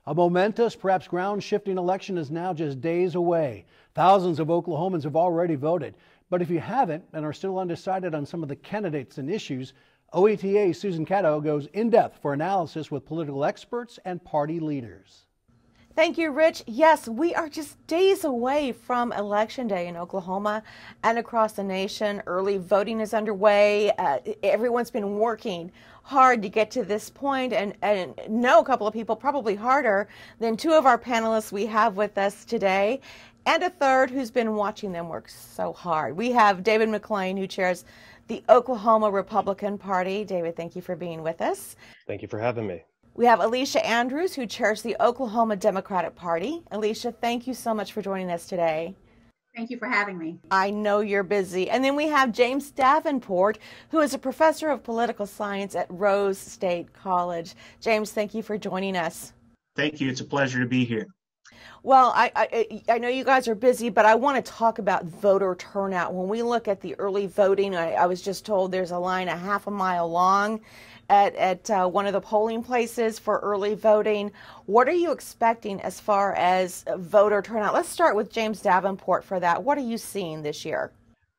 A momentous, perhaps ground-shifting election is now just days away. Thousands of Oklahomans have already voted. But if you haven't and are still undecided on some of the candidates and issues, OETA's Susan Caddo goes in-depth for analysis with political experts and party leaders. Thank you, Rich. Yes, we are just days away from Election Day in Oklahoma and across the nation. Early voting is underway. Everyone's been working hard to get to this point, and know a couple of people probably harder than two of our panelists we have with us today, and a third who's been watching them work so hard. We have David McClain, who chairs the Oklahoma Republican Party. David, thank you for being with us. Thank you for having me. We have Alicia Andrews, who chairs the Oklahoma Democratic Party. Alicia, thank you so much for joining us today. Thank you for having me. I know you're busy. And then we have James Davenport, who is a professor of political science at Rose State College. James, thank you for joining us. Thank you. It's a pleasure to be here. Well, I know you guys are busy, but I want to talk about voter turnout. When we look at the early voting, I was just told there's a line a half a mile long at one of the polling places for early voting. What are you expecting as far as voter turnout? Let's start with James Davenport for that. What are you seeing this year?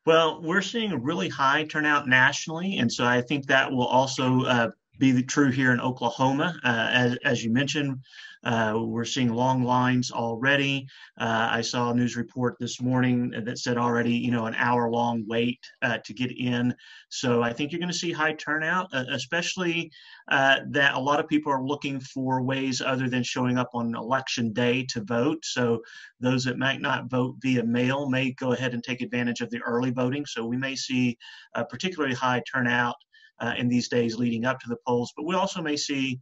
Well, we're seeing a really high turnout nationally, and so I think that will also be true here in Oklahoma. As you mentioned, we're seeing long lines already. I saw a news report this morning that said already, an hour-long wait to get in. So I think you're going to see high turnout, especially that a lot of people are looking for ways other than showing up on election day to vote. So those that might not vote via mail may go ahead and take advantage of the early voting. So we may see a particularly high turnout in these days leading up to the polls, but we also may see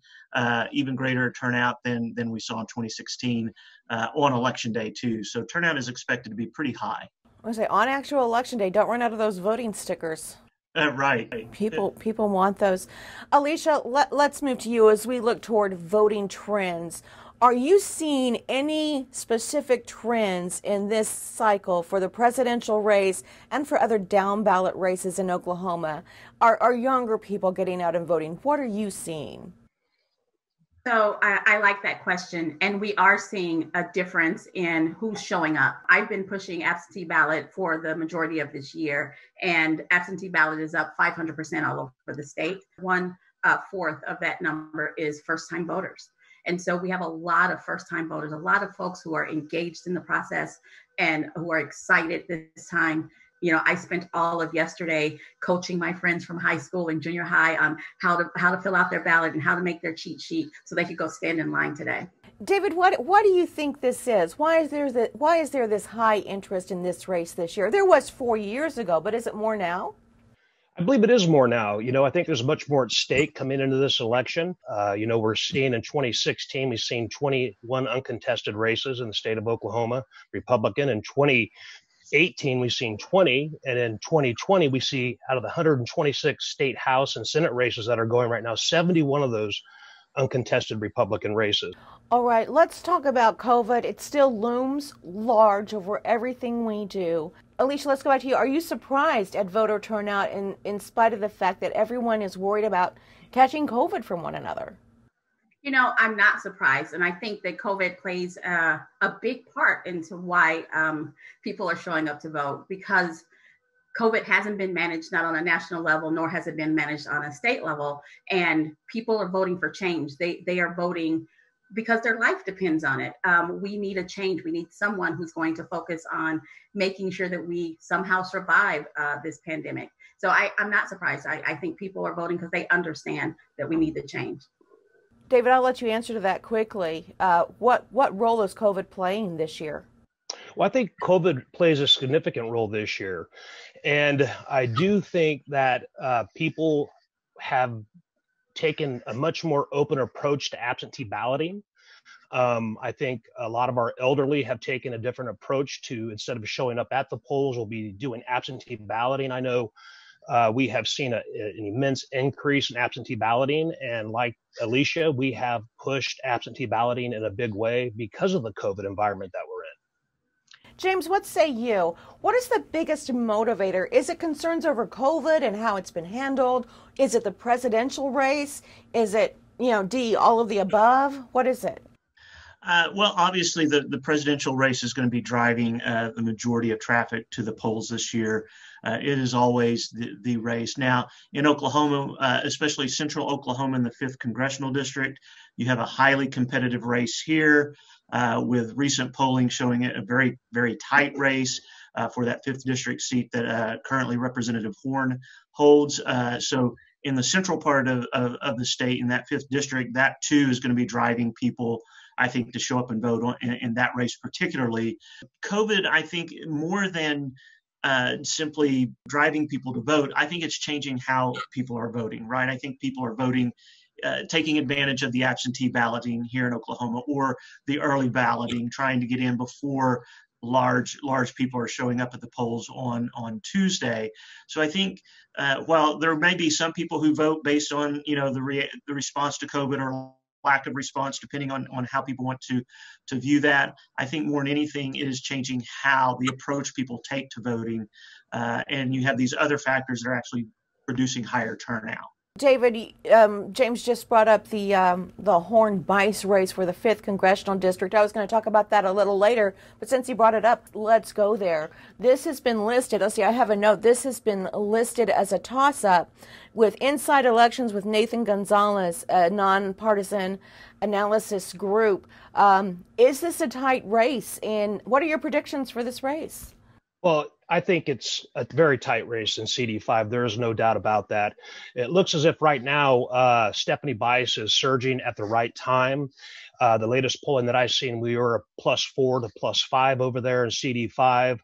even greater turnout than we saw in 2016 on election day too. So turnout is expected to be pretty high. I was say on actual election day, don't run out of those voting stickers. Right. People want those. Alicia, let's move to you as we look toward voting trends. Are you seeing any specific trends in this cycle for the presidential race and for other down ballot races in Oklahoma? Are younger people getting out and voting? What are you seeing? So I like that question. And we are seeing a difference in who's showing up. I've been pushing absentee ballot for the majority of this year, and absentee ballot is up 500% all over the state. 1/4 of that number is first-time voters. And so we have a lot of first-time voters, a lot of folks who are engaged in the process and who are excited this time. I spent all of yesterday coaching my friends from high school and junior high on how to fill out their ballot and how to make their cheat sheet so they could go stand in line today. David, what do you think this is? Why is there this high interest in this race this year? There was 4 years ago, but is it more now? I believe it is more now. I think there's much more at stake coming into this election. We're seeing in 2016, we've seen 21 uncontested races in the state of Oklahoma, Republican. In 2018, we've seen 20. And in 2020, we see out of the 126 state House and Senate races that are going right now, 71 of those uncontested Republican races. All right, let's talk about COVID. It still looms large over everything we do. Alicia, let's go back to you. Are you surprised at voter turnout in spite of the fact that everyone is worried about catching COVID from one another? I'm not surprised. And I think that COVID plays a big part into why people are showing up to vote, because COVID hasn't been managed not on a national level, nor has it been managed on a state level. And people are voting for change. They are voting because their life depends on it. We need a change. We need someone who's going to focus on making sure that we somehow survive this pandemic. So I'm not surprised. I think people are voting because they understand that we need the change. David, I'll let you answer to that quickly. What role is COVID playing this year? Well, I think COVID plays a significant role this year. And I do think that people have taken a much more open approach to absentee balloting. I think a lot of our elderly have taken a different approach to, instead of showing up at the polls, we'll be doing absentee balloting. I know we have seen an immense increase in absentee balloting. And like Alicia, we have pushed absentee balloting in a big way because of the COVID environment that we're in. James, what say you? What is the biggest motivator? Is it concerns over COVID and how it's been handled? Is it the presidential race? Is it, D, all of the above? What is it? Well, obviously, the presidential race is going to be driving the majority of traffic to the polls this year. It is always the race. Now, in Oklahoma, especially central Oklahoma in the 5th Congressional District, you have a highly competitive race here with recent polling showing a very, very tight race for that 5th District seat that currently Representative Horn holds. So in the central part of the state, in that 5th District, that too is going to be driving people, I think, to show up and vote in that race particularly. COVID, I think, more than simply driving people to vote, I think it's changing how people are voting, right? I think people are voting, taking advantage of the absentee balloting here in Oklahoma or the early balloting, trying to get in before large people are showing up at the polls on Tuesday. So I think while there may be some people who vote based on, the response to COVID or lack of response, depending on how people want to view that, I think more than anything, it is changing how the approach people take to voting. And you have these other factors that are actually producing higher turnout. David, James just brought up the Horn-Bice race for the 5th Congressional District. I was going to talk about that a little later, but since he brought it up, let's go there. This has been listed, let's see, I have a note, this has been listed as a toss-up with Inside Elections with Nathan Gonzalez, a nonpartisan analysis group. Is this a tight race, and what are your predictions for this race? Well, I think it's a very tight race in CD5. There is no doubt about that. It looks as if right now Stephanie Bice is surging at the right time. The latest polling that I've seen, we were a +4 to +5 over there in CD5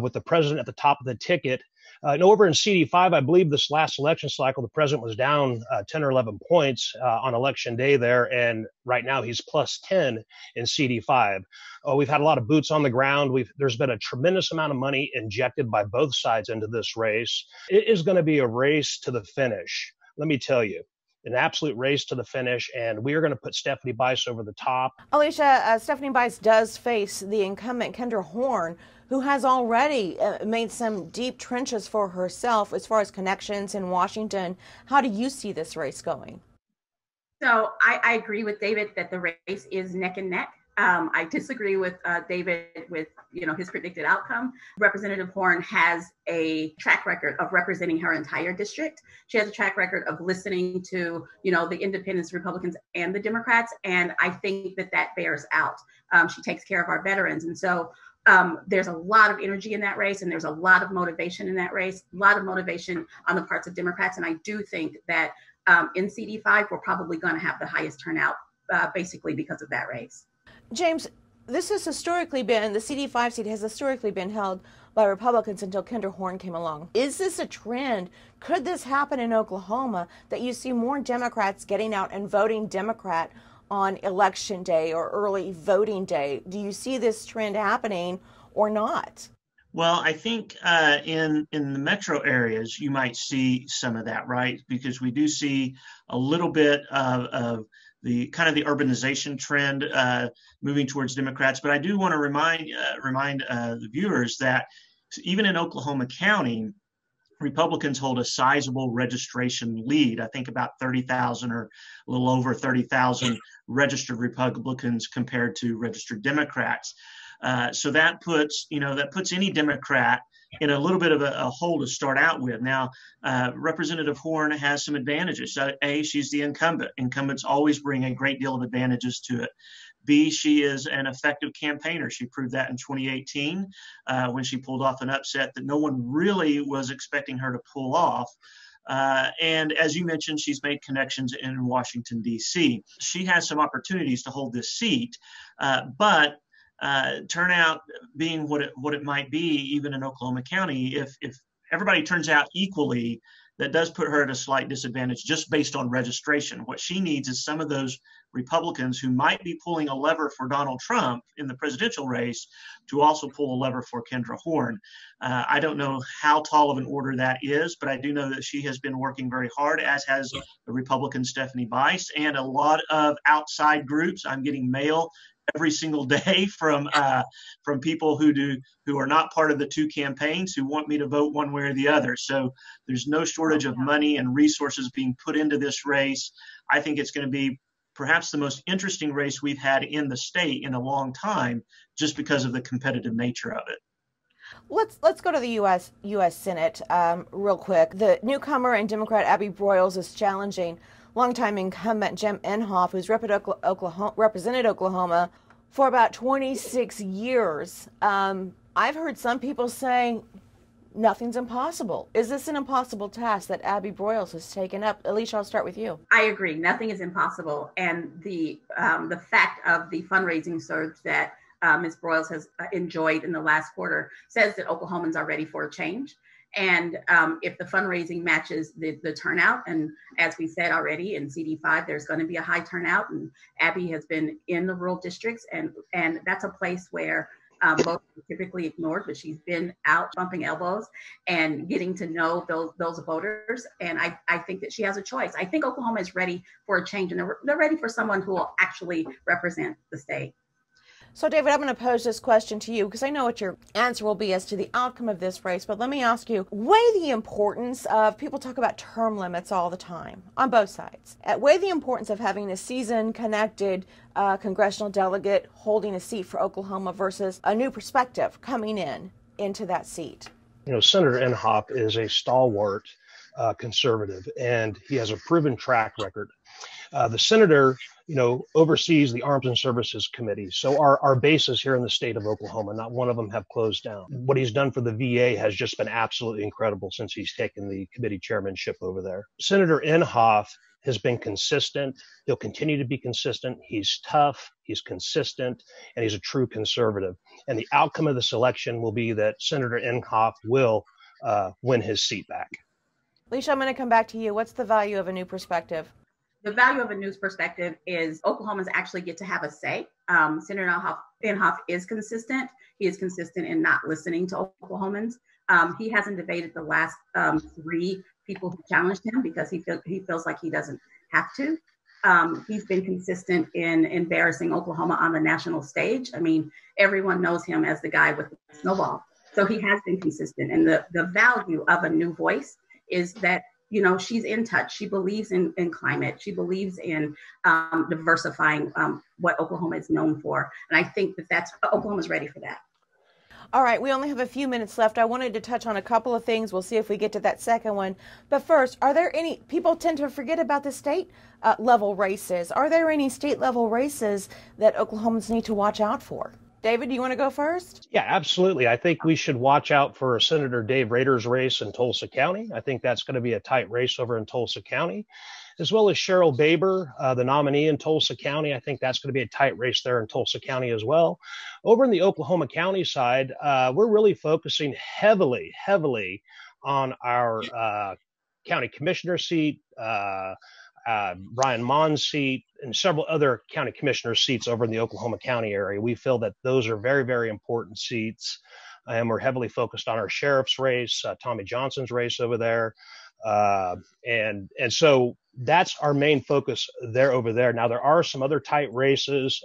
with the president at the top of the ticket. And over in CD5, I believe this last election cycle, the president was down 10 or 11 points on election day there. And right now he's +10 in CD5. We've had a lot of boots on the ground. There's been a tremendous amount of money injected by both sides into this race. It is going to be a race to the finish. Let me tell you. An absolute race to the finish, and we are going to put Stephanie Bice over the top. Alicia, Stephanie Bice does face the incumbent Kendra Horn, who has already made some deep trenches for herself as far as connections in Washington. How do you see this race going? So I agree with David that the race is neck and neck. I disagree with David with his predicted outcome. Representative Horn has a track record of representing her entire district. She has a track record of listening to the independents, Republicans, and the Democrats, and I think that bears out. She takes care of our veterans, and so there's a lot of energy in that race, and there's a lot of motivation in that race. A lot of motivation on the parts of Democrats, and I do think that in CD5 we're probably going to have the highest turnout, basically because of that race. James, this has historically been, the CD5 seat has historically been held by Republicans until Kendra Horn came along. Is this a trend? Could this happen in Oklahoma, that you see more Democrats getting out and voting Democrat on election day or early voting day? Do you see this trend happening or not? Well, I think in the metro areas, you might see some of that, right? Because we do see a little bit of the kind of the urbanization trend moving towards Democrats. But I do want to remind the viewers that even in Oklahoma County, Republicans hold a sizable registration lead. I think about 30,000 or a little over 30,000 registered Republicans compared to registered Democrats. So that puts any Democrat in a little bit of a hole to start out with. Now, Representative Horn has some advantages. A, she's the incumbent. Incumbents always bring a great deal of advantages to it. B, she is an effective campaigner. She proved that in 2018 when she pulled off an upset that no one really was expecting her to pull off. And as you mentioned, she's made connections in Washington, D.C. She has some opportunities to hold this seat, but turnout being what it might be, even in Oklahoma County, if everybody turns out equally, that does put her at a slight disadvantage just based on registration. What she needs is some of those Republicans who might be pulling a lever for Donald Trump in the presidential race to also pull a lever for Kendra Horn. I don't know how tall of an order that is, but I do know that she has been working very hard, as has the Republican Stephanie Bice, and a lot of outside groups. I'm getting mail every single day from people who are not part of the two campaigns who want me to vote one way or the other. So there's no shortage of money and resources being put into this race. I think it's going to be perhaps the most interesting race we've had in the state in a long time, just because of the competitive nature of it. Let's go to the U.S. Senate real quick. The newcomer and Democrat Abby Broyles is challenging longtime incumbent Jim Inhofe, who's represented Oklahoma for about 26 years. I've heard some people saying nothing's impossible. Is this an impossible task that Abby Broyles has taken up? Alicia, I'll start with you. I agree. Nothing is impossible. And the fact of the fundraising surge that Ms. Broyles has enjoyed in the last quarter says that Oklahomans are ready for a change. And if the fundraising matches the turnout, and as we said already in CD5, there's going to be a high turnout, and Abby has been in the rural districts, and that's a place where voters are typically ignored, but she's been out bumping elbows and getting to know those voters. And I think that she has a choice. I think Oklahoma is ready for a change, and they're ready for someone who will actually represent the state. So, David, I'm going to pose this question to you because I know what your answer will be as to the outcome of this race. But let me ask you, weigh the importance of, people talk about term limits all the time on both sides. Weigh the importance of having a seasoned, connected congressional delegate holding a seat for Oklahoma versus a new perspective coming into that seat. You know, Senator Inhofe is a stalwart conservative, and he has a proven track record. The senator, you know, oversees the Arms and Services Committee. So our bases here in the state of Oklahoma, not one of them have closed down. What he's done for the VA has just been absolutely incredible since he's taken the committee chairmanship over there. Senator Inhofe has been consistent. He'll continue to be consistent. He's tough, he's consistent, and he's a true conservative. And the outcome of this election will be that Senator Inhofe will win his seat back. Alicia, I'm going to come back to you. What's the value of a new perspective? The value of a news perspective is Oklahomans actually get to have a say. Senator Inhofe is consistent. He is consistent in not listening to Oklahomans. He hasn't debated the last 3 people who challenged him because he feels like he doesn't have to. He's been consistent in embarrassing Oklahoma on the national stage. I mean, everyone knows him as the guy with the snowball. So he has been consistent. And the value of a new voice is that, you know, she's in touch. She believes in climate. She believes in diversifying what Oklahoma is known for. And I think that's Oklahoma's ready for that. All right, we only have a few minutes left. I wanted to touch on a couple of things. We'll see if we get to that second one. But first, are there any, people tend to forget about the state level races. Are there any state level races that Oklahomans need to watch out for? David, do you want to go first? Yeah, absolutely. I think we should watch out for Senator Dave Rader's race in Tulsa County. I think that's going to be a tight race over in Tulsa County, as well as Cheryl Baber, the nominee in Tulsa County. I think that's going to be a tight race there in Tulsa County as well. Over in the Oklahoma County side, we're really focusing heavily on our county commissioner seat, Brian Mond's seat, and several other county commissioner seats over in the Oklahoma County area. We feel that those are very, very important seats. And we're heavily focused on our sheriff's race, Tommy Johnson's race over there. And so that's our main focus there over there. Now, there are some other tight races,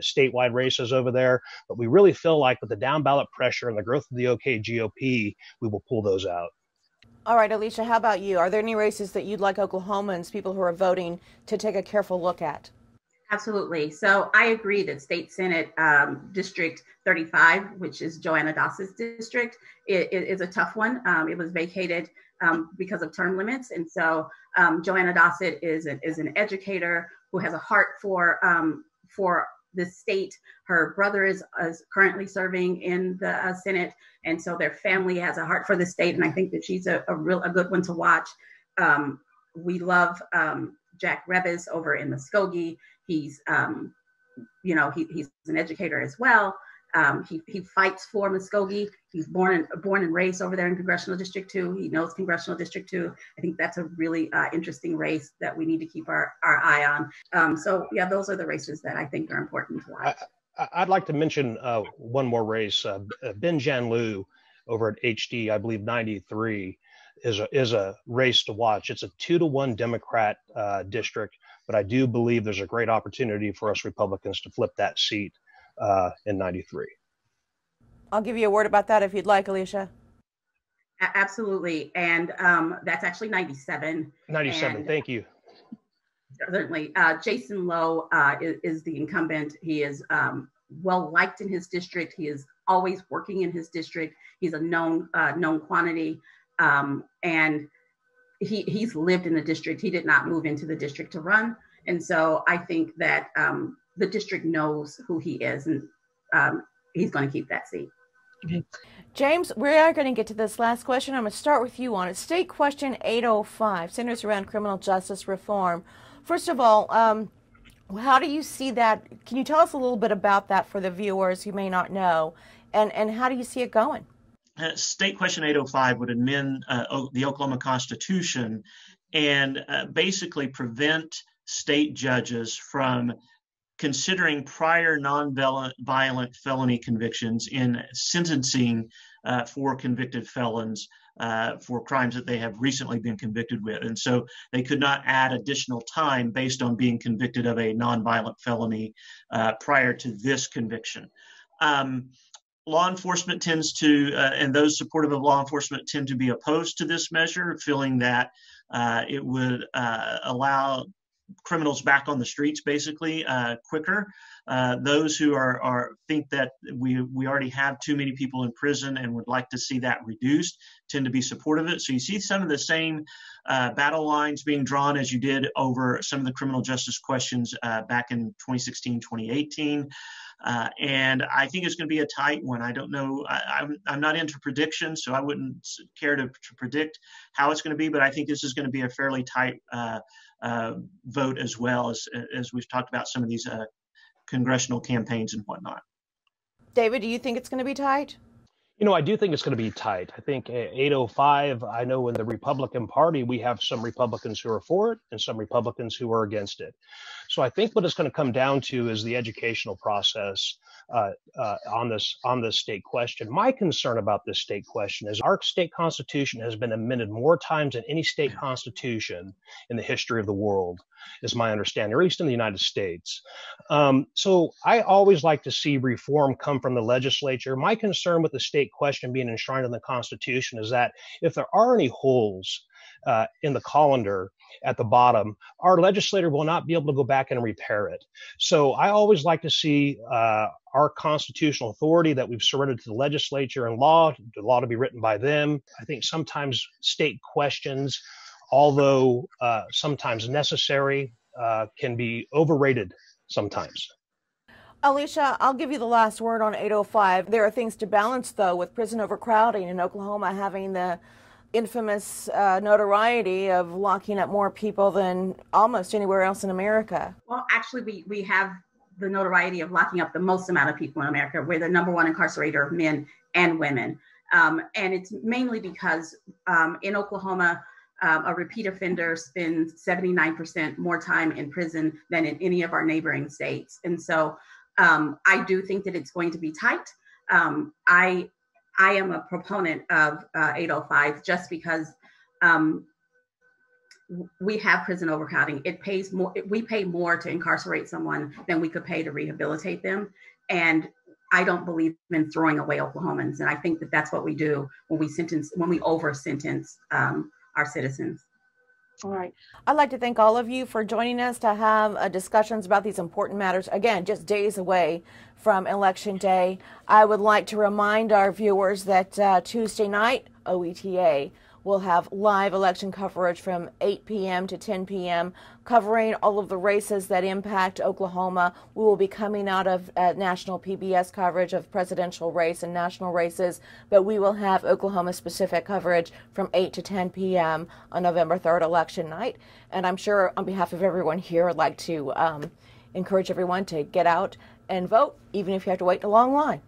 statewide races over there, but we really feel like with the down ballot pressure and the growth of the OK GOP, we will pull those out. All right, Alicia, how about you? Are there any races that you'd like Oklahomans, people who are voting, to take a careful look at? Absolutely. So I agree that State Senate District 35, which is Joanna Doss's district, is a tough one. It was vacated because of term limits. And so Joanna Dossett is an educator who has a heart for the state. Her brother is currently serving in the Senate. And so their family has a heart for the state. And I think that she's a good one to watch. We love Jack Rebus over in Muskogee. He's, he's an educator as well. He fights for Muskogee. He's born and raised over there in Congressional District 2. He knows Congressional District 2. I think that's a really interesting race that we need to keep our eye on. So yeah, those are the races that I think are important to watch. I'd like to mention one more race. Ben Janlou over at HD, I believe 93, is a race to watch. It's a 2-to-1 Democrat district, but I do believe there's a great opportunity for us Republicans to flip that seat in 93. I'll give you a word about that if you'd like, Alicia. Absolutely. And that's actually 97. 97, and, thank you. Certainly. Jason Lowe is the incumbent. He is well liked in his district. He is always working in his district. He's a known quantity, and he's lived in the district. He did not move into the district to run, and so I think that the district knows who he is, and he's going to keep that seat. Okay. James, we are going to get to this last question. I'm going to start with you on it. State question 805 centers around criminal justice reform. First of all, how do you see that? Can you tell us a little bit about that for the viewers who may not know? And how do you see it going? State question 805 would amend the Oklahoma Constitution and basically prevent state judges from considering prior nonviolent felony convictions in sentencing for convicted felons for crimes that they have recently been convicted with. And so they could not add additional time based on being convicted of a nonviolent felony prior to this conviction. Law enforcement tends to, and those supportive of law enforcement tend to be opposed to this measure, feeling that it would allow criminals back on the streets basically quicker. Those who think that we already have too many people in prison and would like to see that reduced tend to be supportive of it. So you see some of the same battle lines being drawn as you did over some of the criminal justice questions back in 2016, 2018. And I think it's going to be a tight one. I don't know. I'm not into predictions, so I wouldn't care to predict how it's going to be, but I think this is going to be a fairly tight vote as well, as we've talked about some of these congressional campaigns and whatnot. David, do you think it's going to be tight? You know, I do think it's going to be tight. I think 805, I know in the Republican Party, we have some Republicans who are for it and some Republicans who are against it. So I think what it's going to come down to is the educational process on this state question. My concern about this state question is our state constitution has been amended more times than any state constitution in the history of the world, is my understanding, or at least in the United States. So I always like to see reform come from the legislature. My concern with the state question being enshrined in the Constitution is that if there are any holes in the colander at the bottom, our legislator will not be able to go back and repair it. So I always like to see our constitutional authority that we've surrendered to the legislature and the law to be written by them. I think sometimes state questions, although sometimes necessary, can be overrated sometimes. Alicia, I'll give you the last word on 805. There are things to balance, though, with prison overcrowding and Oklahoma having the infamous notoriety of locking up more people than almost anywhere else in America. Well, actually, we have the notoriety of locking up the most amount of people in America. We're the #1 incarcerator of men and women. And it's mainly because in Oklahoma, a repeat offender spends 79% more time in prison than in any of our neighboring states. And so I do think that it's going to be tight. I am a proponent of 805 just because we have prison overcrowding. It pays more. We pay more to incarcerate someone than we could pay to rehabilitate them. And I don't believe in throwing away Oklahomans. And I think that that's what we do when we over sentence our citizens. All right. I'd like to thank all of you for joining us to have discussions about these important matters. Again, just days away from Election Day. I would like to remind our viewers that Tuesday night, OETA will have live election coverage from 8 p.m. to 10 p.m. covering all of the races that impact Oklahoma. We will be coming out of national PBS coverage of presidential race and national races, but we will have Oklahoma-specific coverage from 8 to 10 p.m. on November 3rd, election night. And I'm sure on behalf of everyone here, I'd like to encourage everyone to get out and vote, even if you have to wait in a long line.